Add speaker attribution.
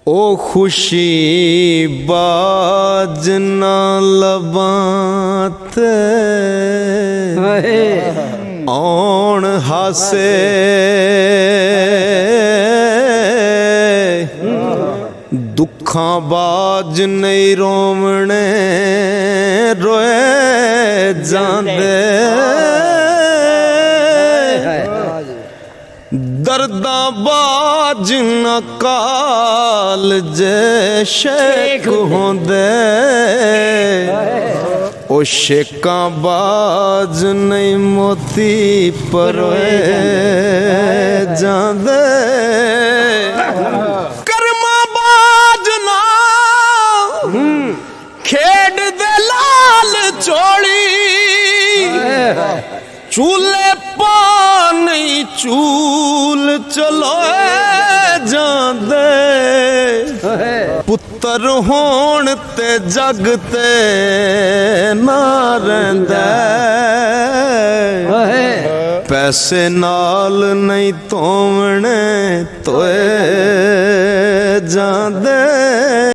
Speaker 1: ओ खुशी बाज ना लबात औण हासे दुखा बाज नहीं रोवणे रोए जांदे दर्दा बाज न काल जे शेक होंदे ओ शेका बाज नहीं मोती परोए जांदे कर्मा बाज ना खेड दे लाल चोड़ी चूल्हे पानी चूल चलो जांदे पुत्र होण ते जग ते ना रहिंदा पैसे नाल नहीं तोवणे तोए जांदे।